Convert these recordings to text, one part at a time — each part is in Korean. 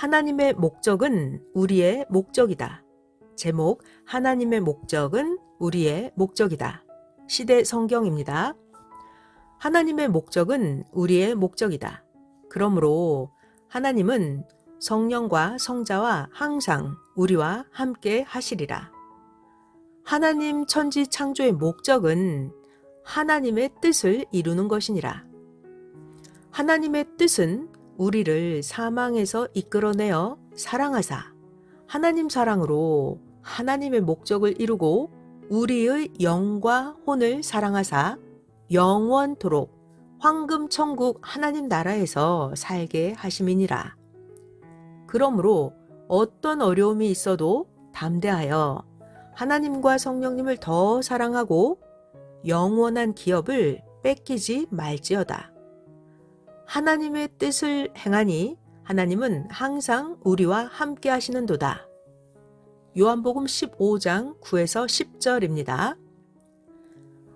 하나님의 목적은 우리의 목적이다. 제목, 하나님의 목적은 우리의 목적이다. 시대 성경입니다. 하나님의 목적은 우리의 목적이다. 그러므로 하나님은 성령과 성자와 항상 우리와 함께 하시리라. 하나님 천지 창조의 목적은 하나님의 뜻을 이루는 것이니라. 하나님의 뜻은 우리를 사망에서 이끌어내어 사랑하사 하나님 사랑으로 하나님의 목적을 이루고 우리의 영과 혼을 사랑하사 영원토록 황금천국 하나님 나라에서 살게 하심이니라. 그러므로 어떤 어려움이 있어도 담대하여 하나님과 성령님을 더 사랑하고 영원한 기업을 뺏기지 말지어다. 하나님의 뜻을 행하니 하나님은 항상 우리와 함께 하시는도다. 요한복음 15장 9에서 10절입니다.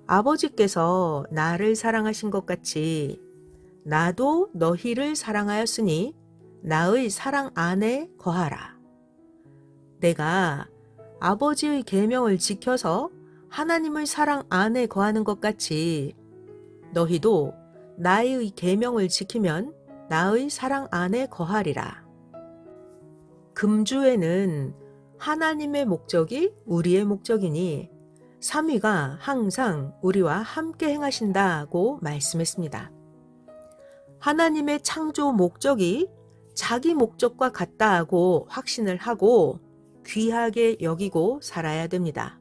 아버지께서 나를 사랑하신 것 같이 나도 너희를 사랑하였으니 나의 사랑 안에 거하라. 내가 아버지의 계명을 지켜서 하나님의 사랑 안에 거하는 것 같이 너희도 나의 계명을 지키면 나의 사랑 안에 거하리라. 금주에는 하나님의 목적이 우리의 목적이니 삼위가 항상 우리와 함께 행하신다고 말씀했습니다. 하나님의 창조 목적이 자기 목적과 같다고 확신을 하고 귀하게 여기고 살아야 됩니다.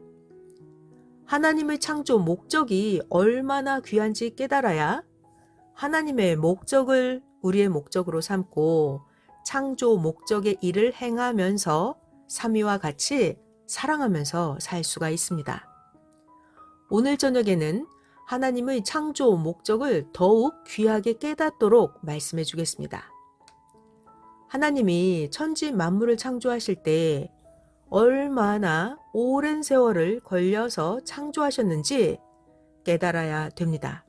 하나님의 창조 목적이 얼마나 귀한지 깨달아야 하나님의 목적을 우리의 목적으로 삼고 창조 목적의 일을 행하면서 삼위와 같이 사랑하면서 살 수가 있습니다. 오늘 저녁에는 하나님의 창조 목적을 더욱 귀하게 깨닫도록 말씀해 주겠습니다. 하나님이 천지 만물을 창조하실 때 얼마나 오랜 세월을 걸려서 창조하셨는지 깨달아야 됩니다.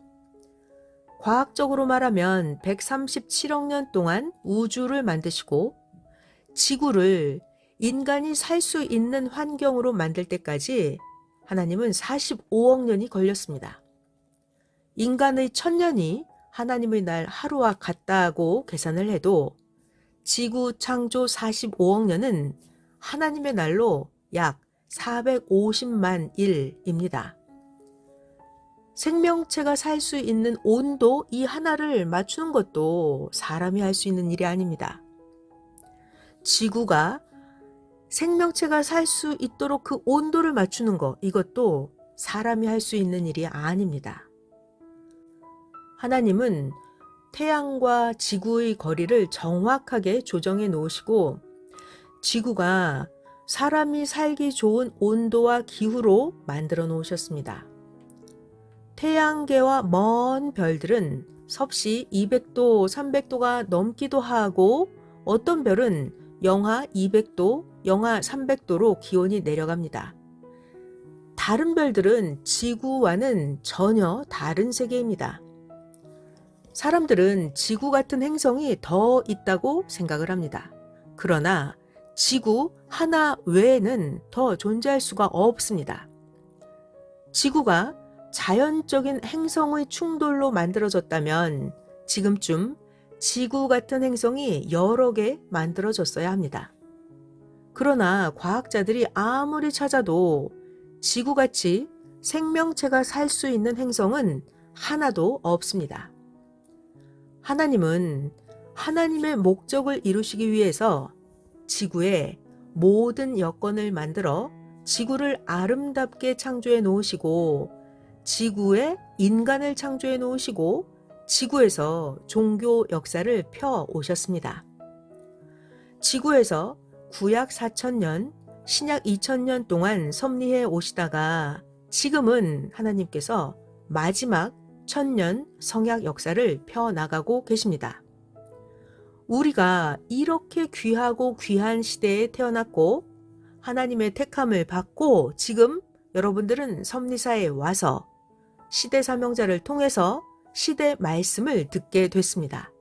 과학적으로 말하면 137억 년 동안 우주를 만드시고 지구를 인간이 살 수 있는 환경으로 만들 때까지 하나님은 45억 년이 걸렸습니다. 인간의 1000년이 하나님의 날 하루와 같다고 계산을 해도 지구 창조 45억 년은 하나님의 날로 약 450만 일입니다. 생명체가 살 수 있는 온도 이 하나를 맞추는 것도 사람이 할 수 있는 일이 아닙니다. 지구가 생명체가 살 수 있도록 그 온도를 맞추는 것, 이것도 사람이 할 수 있는 일이 아닙니다. 하나님은 태양과 지구의 거리를 정확하게 조정해 놓으시고 지구가 사람이 살기 좋은 온도와 기후로 만들어 놓으셨습니다. 태양계와 먼 별들은 섭씨 200도, 300도가 넘기도 하고 어떤 별은 영하 200도, 영하 300도로 기온이 내려갑니다. 다른 별들은 지구와는 전혀 다른 세계입니다. 사람들은 지구 같은 행성이 더 있다고 생각을 합니다. 그러나 지구 하나 외에는 더 존재할 수가 없습니다. 지구가 자연적인 행성의 충돌로 만들어졌다면 지금쯤 지구 같은 행성이 여러 개 만들어졌어야 합니다. 그러나 과학자들이 아무리 찾아도 지구같이 생명체가 살 수 있는 행성은 하나도 없습니다. 하나님은 하나님의 목적을 이루시기 위해서 지구에 모든 여건을 만들어 지구를 아름답게 창조해 놓으시고 지구에 인간을 창조해 놓으시고 지구에서 종교 역사를 펴 오셨습니다. 지구에서 구약 4000년, 신약 2000년 동안 섭리해 오시다가 지금은 하나님께서 마지막 1000년 성약 역사를 펴나가고 계십니다. 우리가 이렇게 귀하고 귀한 시대에 태어났고 하나님의 택함을 받고 지금 여러분들은 섭리사에 와서 시대 사명자를 통해서 시대 말씀을 듣게 됐습니다.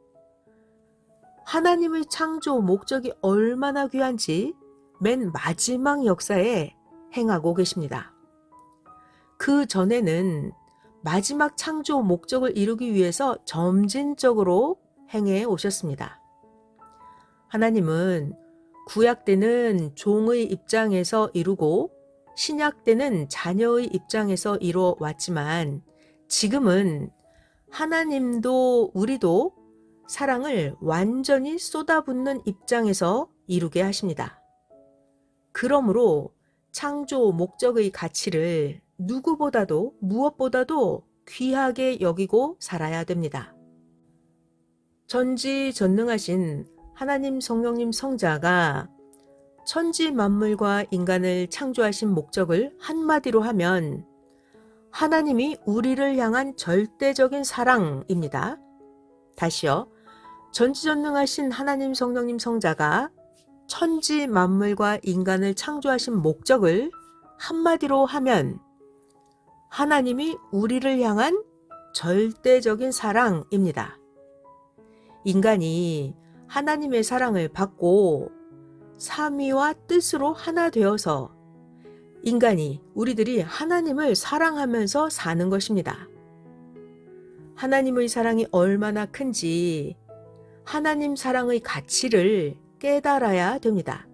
하나님의 창조 목적이 얼마나 귀한지 맨 마지막 역사에 행하고 계십니다. 그 전에는 마지막 창조 목적을 이루기 위해서 점진적으로 행해 오셨습니다. 하나님은 구약 때는 종의 입장에서 이루고 신약 때는 자녀의 입장에서 이루어 왔지만 지금은 하나님도 우리도 사랑을 완전히 쏟아붓는 입장에서 이루게 하십니다. 그러므로 창조 목적의 가치를 누구보다도 무엇보다도 귀하게 여기고 살아야 됩니다. 전지전능하신 하나님 성령님 성자가 천지 만물과 인간을 창조하신 목적을 한마디로 하면 하나님이 우리를 향한 절대적인 사랑입니다. 다시요. 전지전능하신 하나님 성령님 성자가 천지 만물과 인간을 창조하신 목적을 한마디로 하면 하나님이 우리를 향한 절대적인 사랑입니다. 인간이 하나님의 사랑을 받고 삼위와 뜻으로 하나 되어서 인간이 우리들이 하나님을 사랑하면서 사는 것입니다. 하나님의 사랑이 얼마나 큰지 하나님 사랑의 가치를 깨달아야 됩니다.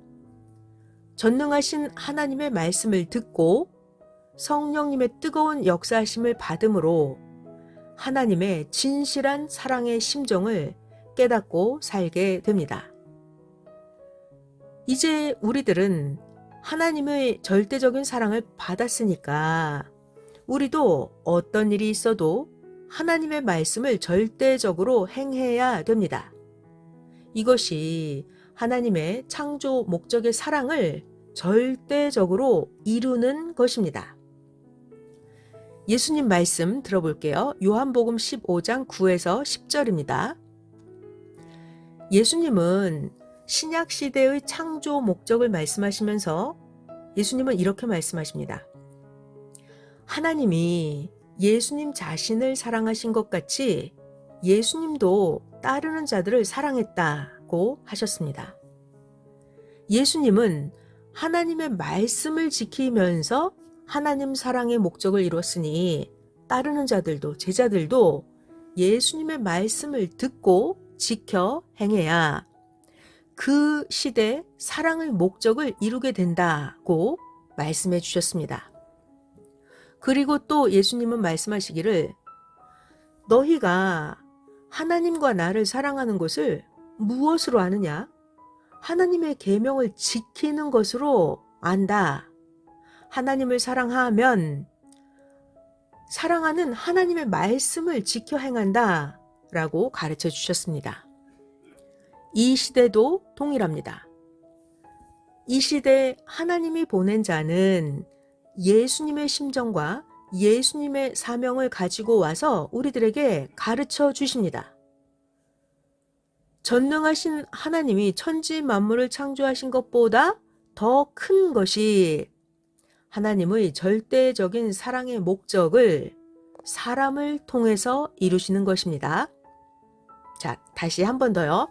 전능하신 하나님의 말씀을 듣고 성령님의 뜨거운 역사하심을 받음으로 하나님의 진실한 사랑의 심정을 깨닫고 살게 됩니다. 이제 우리들은 하나님의 절대적인 사랑을 받았으니까 우리도 어떤 일이 있어도 하나님의 말씀을 절대적으로 행해야 됩니다. 이것이 하나님의 창조 목적의 사랑을 절대적으로 이루는 것입니다. 예수님 말씀 들어볼게요. 요한복음 15장 9에서 10절입니다. 예수님은 신약 시대의 창조 목적을 말씀하시면서 예수님은 이렇게 말씀하십니다. 하나님이 예수님 자신을 사랑하신 것 같이 예수님도 따르는 자들을 사랑했다고 하셨습니다. 예수님은 하나님의 말씀을 지키면서 하나님 사랑의 목적을 이뤘으니 따르는 자들도 제자들도 예수님의 말씀을 듣고 지켜 행해야 그 시대 사랑의 목적을 이루게 된다고 말씀해 주셨습니다. 그리고 또 예수님은 말씀하시기를 너희가 하나님과 나를 사랑하는 것을 무엇으로 아느냐? 하나님의 계명을 지키는 것으로 안다. 하나님을 사랑하면 사랑하는 하나님의 말씀을 지켜 행한다 라고 가르쳐 주셨습니다. 이 시대도 동일합니다. 이 시대 하나님이 보낸 자는 예수님의 심정과 예수님의 사명을 가지고 와서 우리들에게 가르쳐 주십니다. 전능하신 하나님이 천지 만물을 창조하신 것보다 더 큰 것이 하나님의 절대적인 사랑의 목적을 사람을 통해서 이루시는 것입니다. 자, 다시 한 번 더요.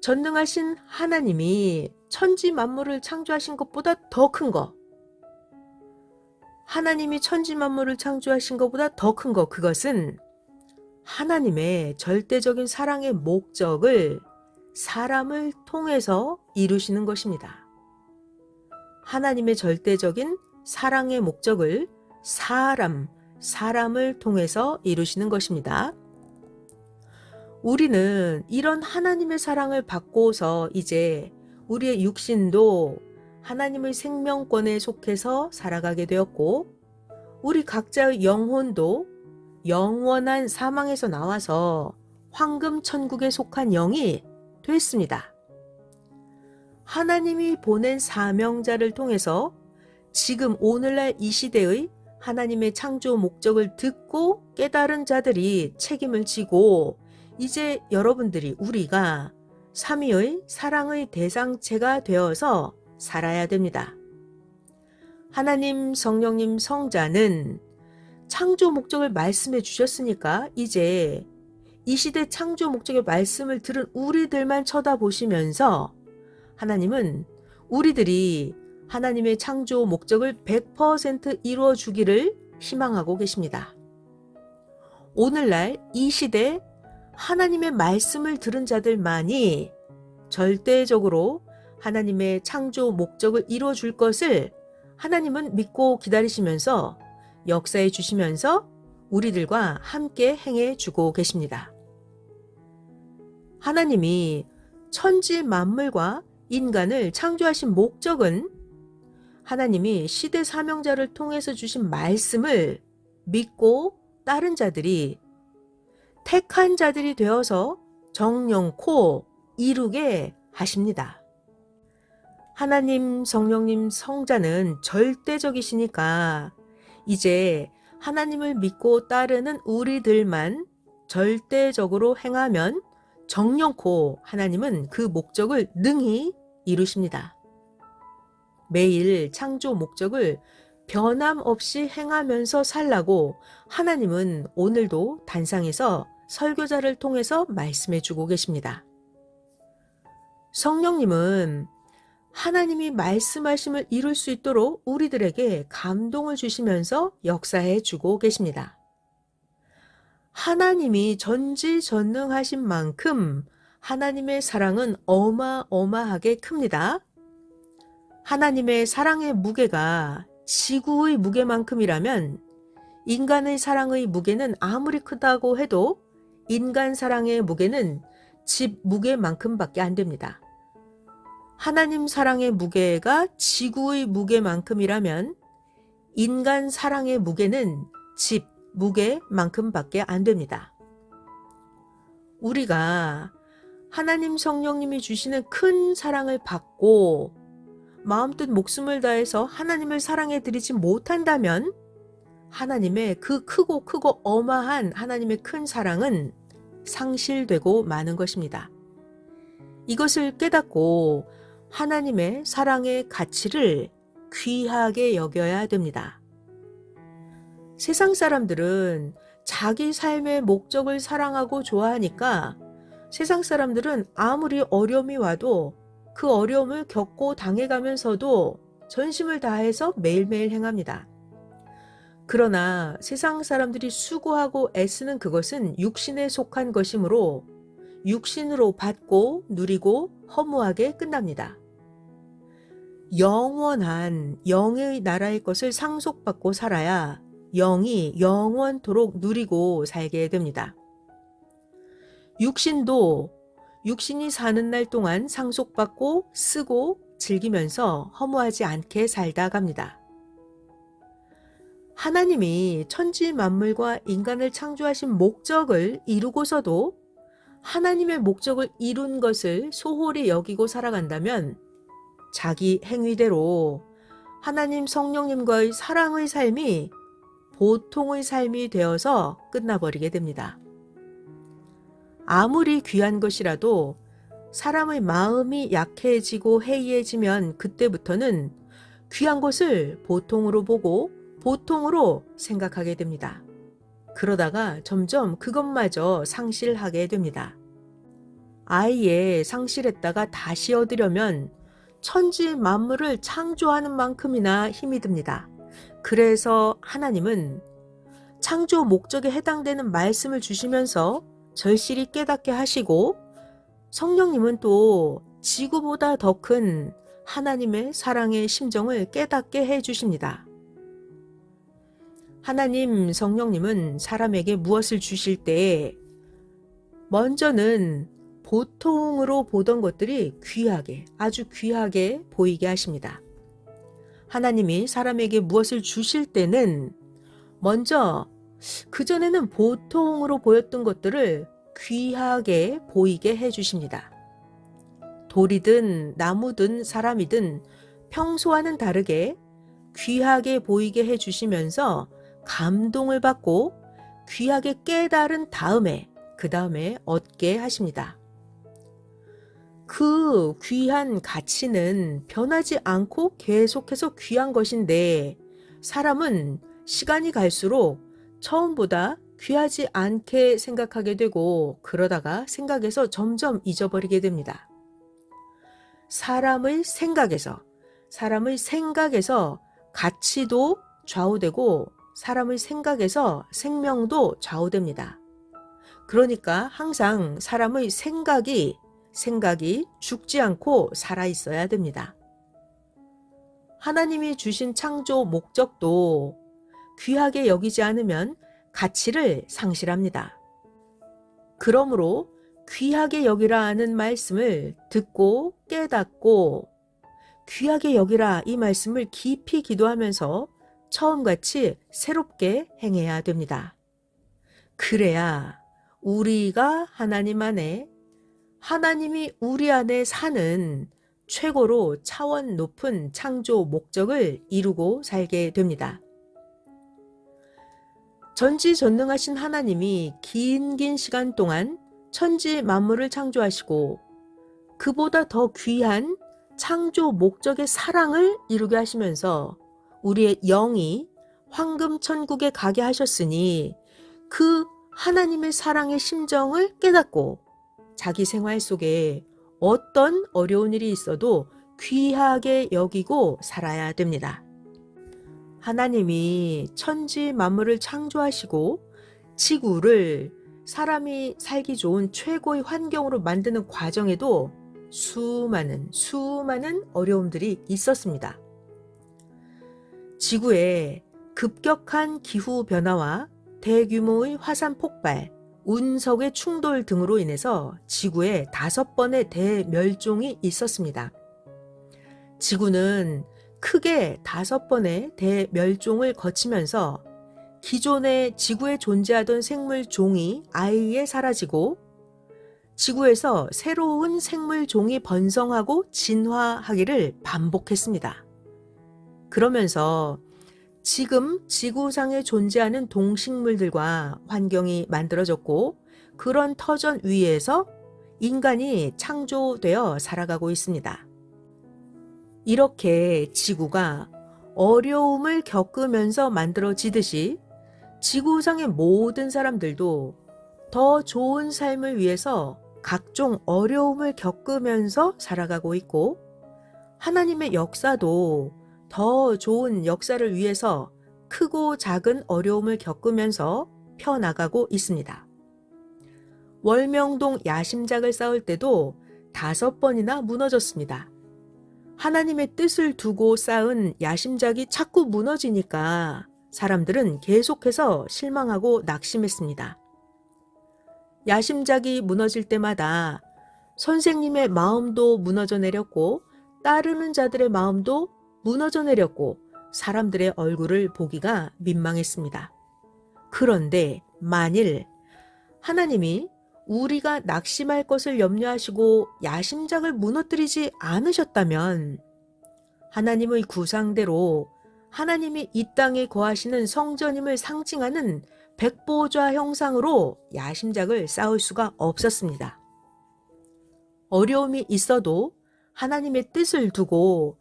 전능하신 하나님이 천지 만물을 창조하신 것보다 더 큰 것. 하나님이 천지 만물을 창조하신 것보다 더 큰 것. 그것은 하나님의 절대적인 사랑의 목적을 사람을 통해서 이루시는 것입니다. 하나님의 절대적인 사랑의 목적을 사람을 통해서 이루시는 것입니다. 우리는 이런 하나님의 사랑을 받고서 이제 우리의 육신도 하나님의 생명권에 속해서 살아가게 되었고 우리 각자의 영혼도 영원한 사망에서 나와서 황금 천국에 속한 영이 됐습니다. 하나님이 보낸 사명자를 통해서 지금 오늘날 이 시대의 하나님의 창조 목적을 듣고 깨달은 자들이 책임을 지고 이제 여러분들이 우리가 삼위의 사랑의 대상체가 되어서 살아야 됩니다. 하나님 성령님 성자는 창조 목적을 말씀해 주셨으니까 이제 이 시대 창조 목적의 말씀을 들은 우리들만 쳐다보시면서 하나님은 우리들이 하나님의 창조 목적을 100% 이루어 주기를 희망하고 계십니다. 오늘날 이 시대 하나님의 말씀을 들은 자들만이 절대적으로 하나님의 창조 목적을 이루어 줄 것을 하나님은 믿고 기다리시면서 역사해 주시면서 우리들과 함께 행해 주고 계십니다. 하나님이 천지 만물과 인간을 창조하신 목적은 하나님이 시대 사명자를 통해서 주신 말씀을 믿고 따른 자들이 택한 자들이 되어서 정령코 이루게 하십니다. 하나님, 성령님, 성자는 절대적이시니까 이제 하나님을 믿고 따르는 우리들만 절대적으로 행하면 정령코 하나님은 그 목적을 능히 이루십니다. 매일 창조 목적을 변함없이 행하면서 살라고 하나님은 오늘도 단상에서 설교자를 통해서 말씀해 주고 계십니다. 성령님은 하나님이 말씀하심을 이룰 수 있도록 우리들에게 감동을 주시면서 역사해 주고 계십니다. 하나님이 전지전능하신 만큼 하나님의 사랑은 어마어마하게 큽니다. 하나님의 사랑의 무게가 지구의 무게만큼이라면 인간의 사랑의 무게는 아무리 크다고 해도 인간 사랑의 무게는 집 무게만큼밖에 안 됩니다. 하나님 사랑의 무게가 지구의 무게만큼이라면 인간 사랑의 무게는 집 무게만큼밖에 안 됩니다. 우리가 하나님 성령님이 주시는 큰 사랑을 받고 마음뜻 목숨을 다해서 하나님을 사랑해 드리지 못한다면 하나님의 그 크고 어마한 하나님의 큰 사랑은 상실되고 마는 것입니다. 이것을 깨닫고 하나님의 사랑의 가치를 귀하게 여겨야 됩니다. 세상 사람들은 자기 삶의 목적을 사랑하고 좋아하니까 세상 사람들은 아무리 어려움이 와도 그 어려움을 겪고 당해가면서도 전심을 다해서 매일매일 행합니다. 그러나 세상 사람들이 수고하고 애쓰는 그것은 육신에 속한 것이므로 육신으로 받고 누리고 허무하게 끝납니다. 영원한 영의 나라의 것을 상속받고 살아야 영이 영원토록 누리고 살게 됩니다. 육신도 육신이 사는 날 동안 상속받고 쓰고 즐기면서 허무하지 않게 살다 갑니다. 하나님이 천지 만물과 인간을 창조하신 목적을 이루고서도 하나님의 목적을 이룬 것을 소홀히 여기고 살아간다면 자기 행위대로 하나님 성령님과의 사랑의 삶이 보통의 삶이 되어서 끝나버리게 됩니다. 아무리 귀한 것이라도 사람의 마음이 약해지고 해이해지면 그때부터는 귀한 것을 보통으로 보고 보통으로 생각하게 됩니다. 그러다가 점점 그것마저 상실하게 됩니다. 아예 상실했다가 다시 얻으려면 천지 만물을 창조하는 만큼이나 힘이 듭니다. 그래서 하나님은 창조 목적에 해당되는 말씀을 주시면서 절실히 깨닫게 하시고 성령님은 또 지구보다 더 큰 하나님의 사랑의 심정을 깨닫게 해 주십니다. 하나님 성령님은 사람에게 무엇을 주실 때 먼저는 보통으로 보던 것들이 귀하게, 아주 귀하게 보이게 하십니다. 하나님이 사람에게 무엇을 주실 때는 먼저 그전에는 보통으로 보였던 것들을 귀하게 보이게 해주십니다. 돌이든 나무든 사람이든 평소와는 다르게 귀하게 보이게 해주시면서 감동을 받고 귀하게 깨달은 다음에 그 다음에 얻게 하십니다. 그 귀한 가치는 변하지 않고 계속해서 귀한 것인데 사람은 시간이 갈수록 처음보다 귀하지 않게 생각하게 되고 그러다가 생각에서 점점 잊어버리게 됩니다. 사람의 생각에서 가치도 좌우되고 사람의 생각에서 생명도 좌우됩니다. 그러니까 항상 사람의 생각이 죽지 않고 살아있어야 됩니다. 하나님이 주신 창조 목적도 귀하게 여기지 않으면 가치를 상실합니다. 그러므로 귀하게 여기라 하는 말씀을 듣고 깨닫고 귀하게 여기라 이 말씀을 깊이 기도하면서 처음같이 새롭게 행해야 됩니다. 그래야 우리가 하나님 안에, 하나님이 우리 안에 사는 최고로 차원 높은 창조 목적을 이루고 살게 됩니다. 전지전능하신 하나님이 긴 시간 동안 천지 만물을 창조하시고 그보다 더 귀한 창조 목적의 사랑을 이루게 하시면서 우리의 영이 황금 천국에 가게 하셨으니 그 하나님의 사랑의 심정을 깨닫고 자기 생활 속에 어떤 어려운 일이 있어도 귀하게 여기고 살아야 됩니다. 하나님이 천지 만물을 창조하시고 지구를 사람이 살기 좋은 최고의 환경으로 만드는 과정에도 수많은 어려움들이 있었습니다. 지구에 급격한 기후 변화와 대규모의 화산 폭발, 운석의 충돌 등으로 인해서 지구에 5번의 대멸종이 있었습니다. 지구는 크게 5번의 대멸종을 거치면서 기존의 지구에 존재하던 생물 종이 아예 사라지고 지구에서 새로운 생물 종이 번성하고 진화하기를 반복했습니다. 그러면서 지금 지구상에 존재하는 동식물들과 환경이 만들어졌고 그런 터전 위에서 인간이 창조되어 살아가고 있습니다. 이렇게 지구가 어려움을 겪으면서 만들어지듯이 지구상의 모든 사람들도 더 좋은 삶을 위해서 각종 어려움을 겪으면서 살아가고 있고 하나님의 역사도 더 좋은 역사를 위해서 크고 작은 어려움을 겪으면서 펴나가고 있습니다. 월명동 야심작을 쌓을 때도 5번이나 무너졌습니다. 하나님의 뜻을 두고 쌓은 야심작이 자꾸 무너지니까 사람들은 계속해서 실망하고 낙심했습니다. 야심작이 무너질 때마다 선생님의 마음도 무너져 내렸고 따르는 자들의 마음도 무너져 내렸고 사람들의 얼굴을 보기가 민망했습니다. 그런데 만일 하나님이 우리가 낙심할 것을 염려하시고 야심작을 무너뜨리지 않으셨다면 하나님의 구상대로 하나님이 이 땅에 거하시는 성전임을 상징하는 백보좌 형상으로 야심작을 쌓을 수가 없었습니다. 어려움이 있어도 하나님의 뜻을 두고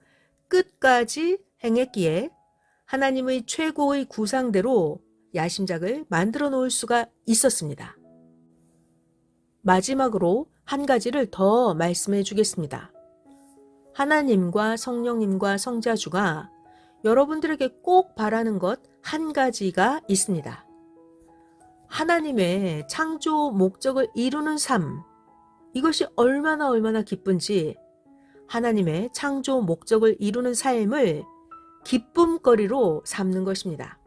끝까지 행했기에 하나님의 최고의 구상대로 야심작을 만들어 놓을 수가 있었습니다. 마지막으로 한 가지를 더 말씀해 주겠습니다. 하나님과 성령님과 성자주가 여러분들에게 꼭 바라는 것 한 가지가 있습니다. 하나님의 창조 목적을 이루는 삶, 이것이 얼마나 기쁜지 하나님의 창조 목적을 이루는 삶을 기쁨거리로 삼는 것입니다.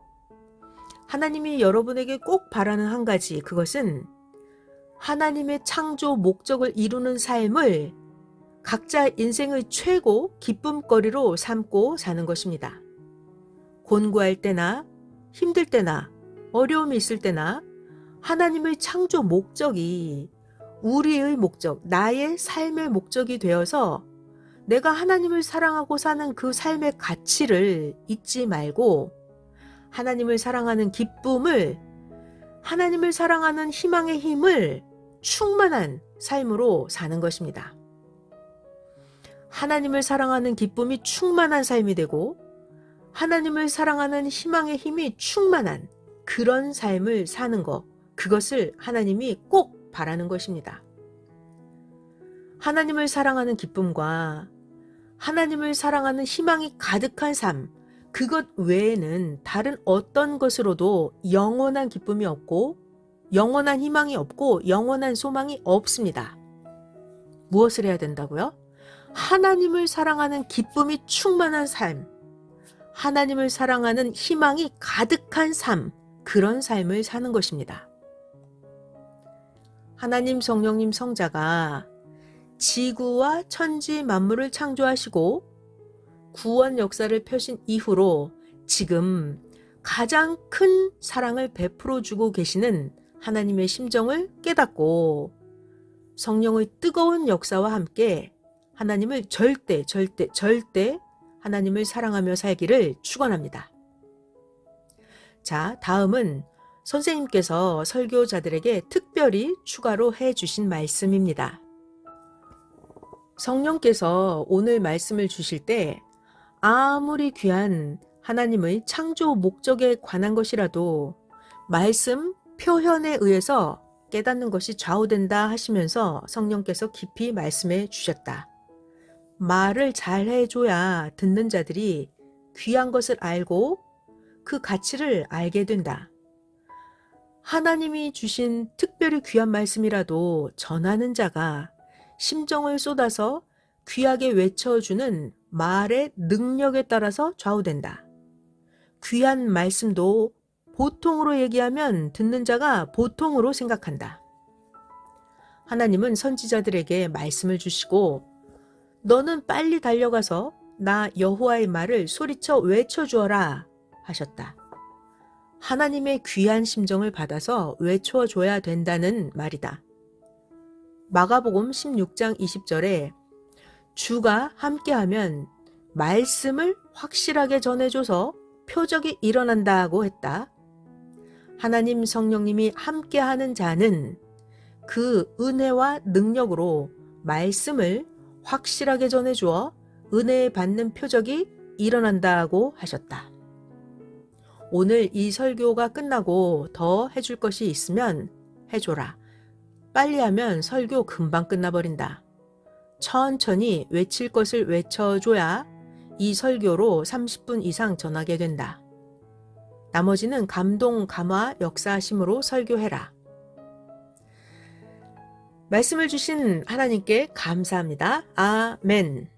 하나님이 여러분에게 꼭 바라는 한 가지, 그것은 하나님의 창조 목적을 이루는 삶을 각자 인생의 최고 기쁨거리로 삼고 사는 것입니다. 곤고할 때나 힘들 때나 어려움이 있을 때나 하나님의 창조 목적이 우리의 목적, 나의 삶의 목적이 되어서 내가 하나님을 사랑하고 사는 그 삶의 가치를 잊지 말고 하나님을 사랑하는 기쁨을, 하나님을 사랑하는 희망의 힘을 충만한 삶으로 사는 것입니다. 하나님을 사랑하는 기쁨이 충만한 삶이 되고 하나님을 사랑하는 희망의 힘이 충만한 그런 삶을 사는 것, 그것을 하나님이 꼭 바라는 것입니다. 하나님을 사랑하는 기쁨과 하나님을 사랑하는 희망이 가득한 삶, 그것 외에는 다른 어떤 것으로도 영원한 기쁨이 없고 영원한 희망이 없고 영원한 소망이 없습니다. 무엇을 해야 된다고요? 하나님을 사랑하는 기쁨이 충만한 삶, 하나님을 사랑하는 희망이 가득한 삶, 그런 삶을 사는 것입니다. 하나님 성령님 성자가 지구와 천지 만물을 창조하시고 구원 역사를 펴신 이후로 지금 가장 큰 사랑을 베풀어 주고 계시는 하나님의 심정을 깨닫고 성령의 뜨거운 역사와 함께 하나님을 절대 하나님을 사랑하며 살기를 축원합니다. 자, 다음은 선생님께서 설교자들에게 특별히 추가로 해주신 말씀입니다. 성령께서 오늘 말씀을 주실 때 아무리 귀한 하나님의 창조 목적에 관한 것이라도 말씀 표현에 의해서 깨닫는 것이 좌우된다 하시면서 성령께서 깊이 말씀해 주셨다. 말을 잘 해줘야 듣는 자들이 귀한 것을 알고 그 가치를 알게 된다. 하나님이 주신 특별히 귀한 말씀이라도 전하는 자가 심정을 쏟아서 귀하게 외쳐주는 말의 능력에 따라서 좌우된다. 귀한 말씀도 보통으로 얘기하면 듣는 자가 보통으로 생각한다. 하나님은 선지자들에게 말씀을 주시고 너는 빨리 달려가서 나 여호와의 말을 소리쳐 외쳐주어라 하셨다. 하나님의 귀한 심정을 받아서 외쳐줘야 된다는 말이다. 마가복음 16장 20절에 주가 함께하면 말씀을 확실하게 전해줘서 표적이 일어난다고 했다. 하나님 성령님이 함께하는 자는 그 은혜와 능력으로 말씀을 확실하게 전해주어 은혜 받는 표적이 일어난다고 하셨다. 오늘 이 설교가 끝나고 더 해줄 것이 있으면 해줘라. 빨리 하면 설교 금방 끝나버린다. 천천히 외칠 것을 외쳐줘야 이 설교로 30분 이상 전하게 된다. 나머지는 감동, 감화, 역사심으로 설교해라. 말씀을 주신 하나님께 감사합니다. 아멘.